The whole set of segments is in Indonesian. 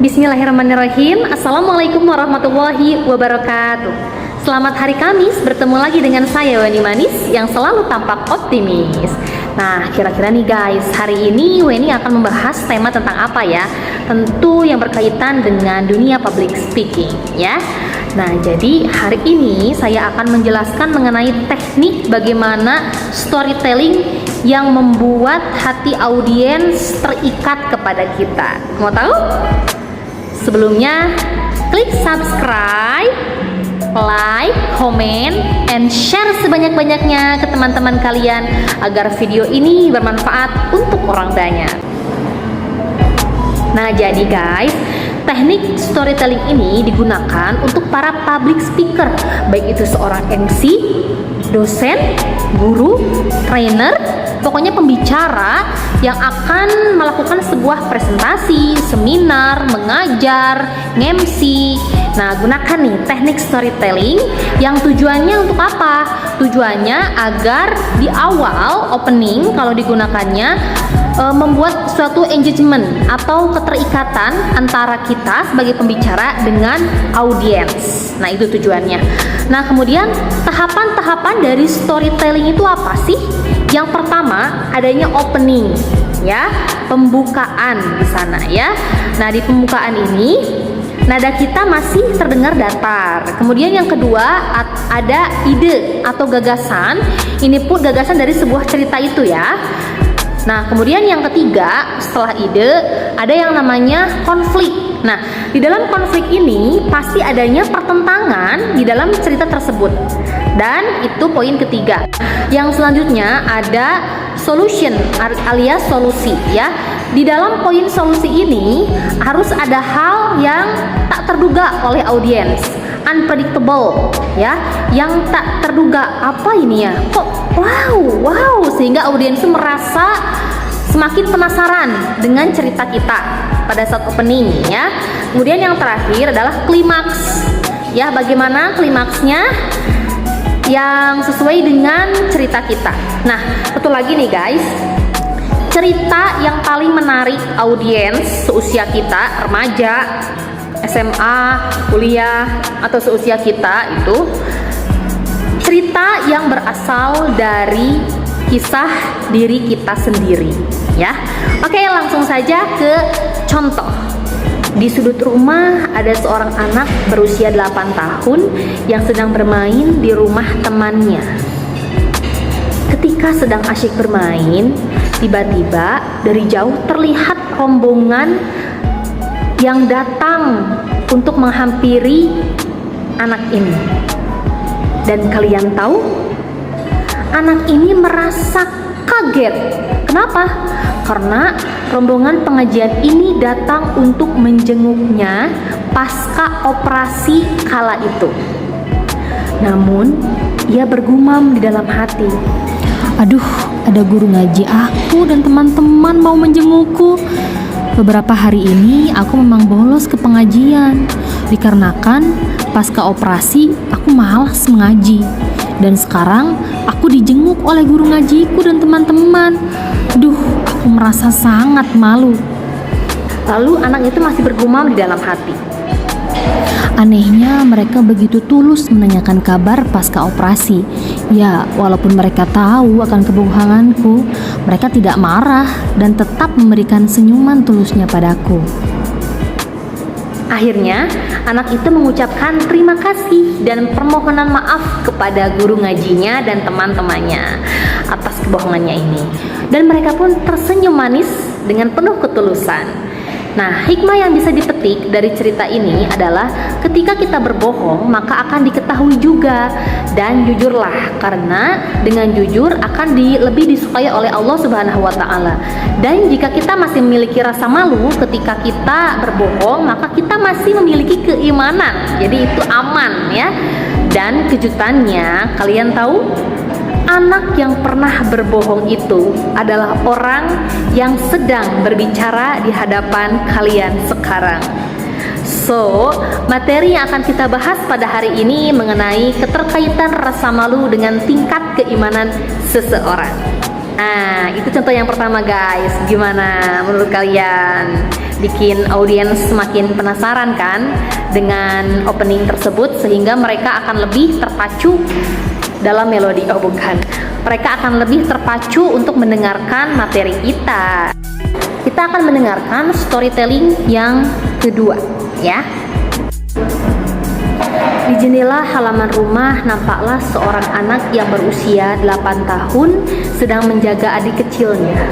Bismillahirrahmanirrahim. Assalamualaikum warahmatullahi wabarakatuh. Selamat hari Kamis, bertemu lagi dengan saya Weni Manis yang selalu tampak optimis. Nah, kira-kira nih guys, hari ini Weni akan membahas tema tentang apa ya? Tentu yang berkaitan dengan dunia public speaking ya. Nah, jadi hari ini saya akan menjelaskan mengenai teknik bagaimana storytelling yang membuat hati audiens terikat kepada kita. Mau tahu? Sebelumnya, klik subscribe, like, comment, and share sebanyak-banyaknya ke teman-teman kalian agar video ini bermanfaat untuk orang banyak. Nah, jadi guys, teknik storytelling ini digunakan untuk para public speaker, baik itu seorang MC, dosen, guru, trainer, pokoknya pembicara yang akan melakukan sebuah presentasi, seminar, mengajar, nge-MC. Nah, gunakan nih teknik storytelling yang tujuannya untuk apa? Tujuannya agar di awal opening kalau digunakannya membuat suatu engagement atau keterikatan antara kita sebagai pembicara dengan audiens. Nah, itu tujuannya. Nah, kemudian tahapan-tahapan dari storytelling itu apa sih? Yang pertama, adanya opening ya, pembukaan di sana ya. Nah, di pembukaan ini nada kita masih terdengar datar. Kemudian yang kedua, ada ide atau gagasan. Ini pun gagasan dari sebuah cerita itu ya. Nah, kemudian yang ketiga, setelah ide, ada yang namanya konflik. Nah, di dalam konflik ini pasti adanya pertentangan di dalam cerita tersebut. Dan itu poin ketiga. Yang selanjutnya ada solution alias solusi ya. Di dalam poin solusi ini harus ada hal yang tak terduga oleh audiens, unpredictable ya, yang tak terduga. Apa ini ya? Kok wow sehingga audiens itu merasa semakin penasaran dengan cerita kita pada saat opening ya. Kemudian yang terakhir adalah klimaks ya, bagaimana klimaksnya yang sesuai dengan cerita kita. Nah, betul lagi nih guys, cerita yang paling menarik audiens seusia kita, remaja, SMA, kuliah, atau seusia kita itu cerita yang berasal dari kisah diri kita sendiri ya. Oke, langsung saja ke contoh. Di sudut rumah ada seorang anak berusia 8 tahun yang sedang bermain di rumah temannya. Ketika sedang asyik bermain, tiba-tiba dari jauh terlihat rombongan yang datang untuk menghampiri anak ini. Dan kalian tahu, anak ini merasa kaget. Kenapa? Karena rombongan pengajian ini datang untuk menjenguknya pasca operasi kala itu. Namun, ia bergumam di dalam hati, "Aduh, ada guru ngaji aku dan teman-teman mau menjengukku. Beberapa hari ini aku memang bolos ke pengajian dikarenakan pasca operasi aku malas mengaji. Dan sekarang aku dijenguk oleh guru ngajiku dan teman-teman. Duh, aku merasa sangat malu." Lalu anak itu masih bergumam di dalam hati, "Anehnya mereka begitu tulus menanyakan kabar pasca operasi. Ya, walaupun mereka tahu akan kebohonganku, mereka tidak marah dan tetap memberikan senyuman tulusnya padaku." Akhirnya, anak itu mengucapkan terima kasih dan permohonan maaf kepada guru ngajinya dan teman-temannya atas kebohongannya ini. Dan mereka pun tersenyum manis dengan penuh ketulusan. Nah, hikmah yang bisa dipetik dari cerita ini adalah ketika kita berbohong, maka akan diketahui juga. Dan jujurlah, karena dengan jujur akan lebih disukai oleh Allah Subhanahu wa Ta'ala. Dan jika kita masih memiliki rasa malu ketika kita berbohong, maka kita masih memiliki keimanan. Jadi itu aman ya. Dan kejutannya, kalian tahu? Anak yang pernah berbohong itu adalah orang yang sedang berbicara di hadapan kalian sekarang. So, materi yang akan kita bahas pada hari ini mengenai keterkaitan rasa malu dengan tingkat keimanan seseorang. Nah, itu contoh yang pertama guys. Gimana menurut kalian? bikin audiens semakin penasaran kan dengan opening tersebut, sehingga mereka akan lebih terpacu dalam melodi. Oh bukan, mereka akan lebih terpacu untuk mendengarkan materi kita. Kita akan mendengarkan storytelling yang kedua ya. Di jendela halaman rumah nampaklah seorang anak yang berusia 8 tahun sedang menjaga adik kecilnya.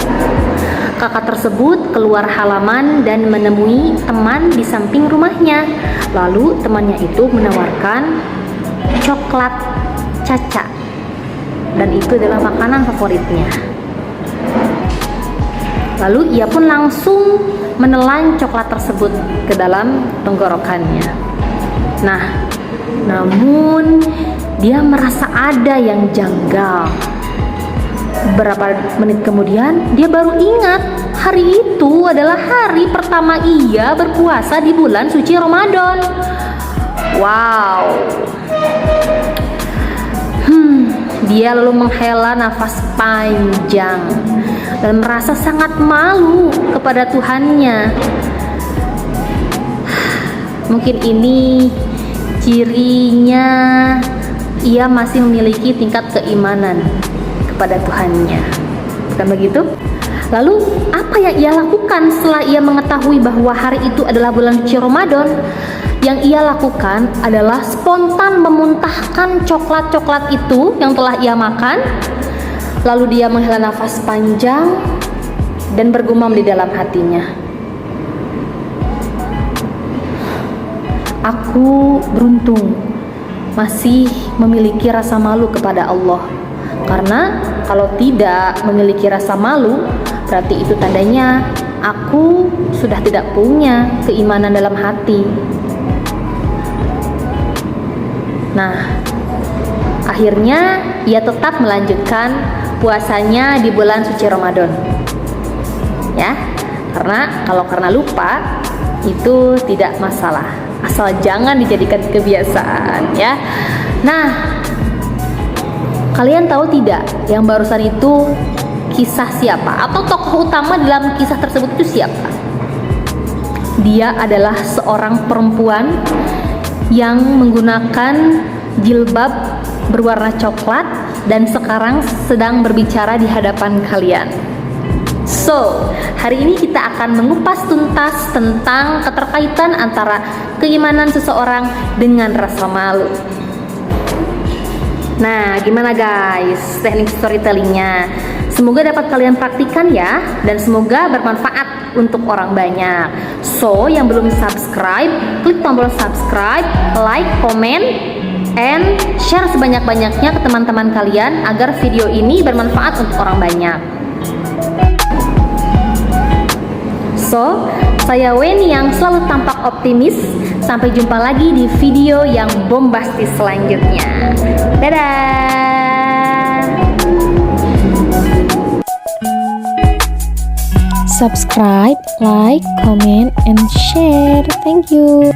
Kakak tersebut keluar halaman dan menemui teman di samping rumahnya. Lalu temannya itu menawarkan coklat Caca, dan itu adalah makanan favoritnya. Lalu ia pun langsung menelan coklat tersebut ke dalam tenggorokannya. Nah, namun dia merasa ada yang janggal. Beberapa menit kemudian dia baru ingat hari itu adalah hari pertama ia berpuasa di bulan suci Ramadan. Wow. Dia lalu menghela nafas panjang dan merasa sangat malu kepada Tuhannya. Mungkin ini cirinya ia masih memiliki tingkat keimanan kepada Tuhannya, bukan begitu? Lalu apa yang ia lakukan setelah ia mengetahui bahwa hari itu adalah bulan suci Ramadan? Yang ia lakukan adalah spontan memuntahkan coklat-coklat itu yang telah ia makan. Lalu dia menghela nafas panjang dan bergumam di dalam hatinya, aku beruntung masih memiliki rasa malu kepada Allah. Karena kalau tidak memiliki rasa malu, berarti itu tandanya aku sudah tidak punya keimanan dalam hati. Nah, akhirnya ia tetap melanjutkan puasanya di bulan suci Ramadan. Ya, karena lupa itu tidak masalah, asal jangan dijadikan kebiasaan ya. Nah, kalian tahu tidak yang barusan itu kisah siapa atau tokoh utama dalam kisah tersebut itu siapa? Dia adalah seorang perempuan yang menggunakan jilbab berwarna coklat dan sekarang sedang berbicara di hadapan kalian. So, hari ini kita akan mengupas tuntas tentang keterkaitan antara keimanan seseorang dengan rasa malu. Nah, gimana guys teknik storytellingnya? Semoga dapat kalian praktikan ya, dan semoga bermanfaat untuk orang banyak. So, yang belum subscribe, klik tombol subscribe, like, comment, and share sebanyak-banyaknya ke teman-teman kalian agar video ini bermanfaat untuk orang banyak. So, saya Weni yang selalu tampak optimis. Sampai jumpa lagi di video yang bombastis selanjutnya. Dadah! Subscribe, like, comment, and share. Thank you.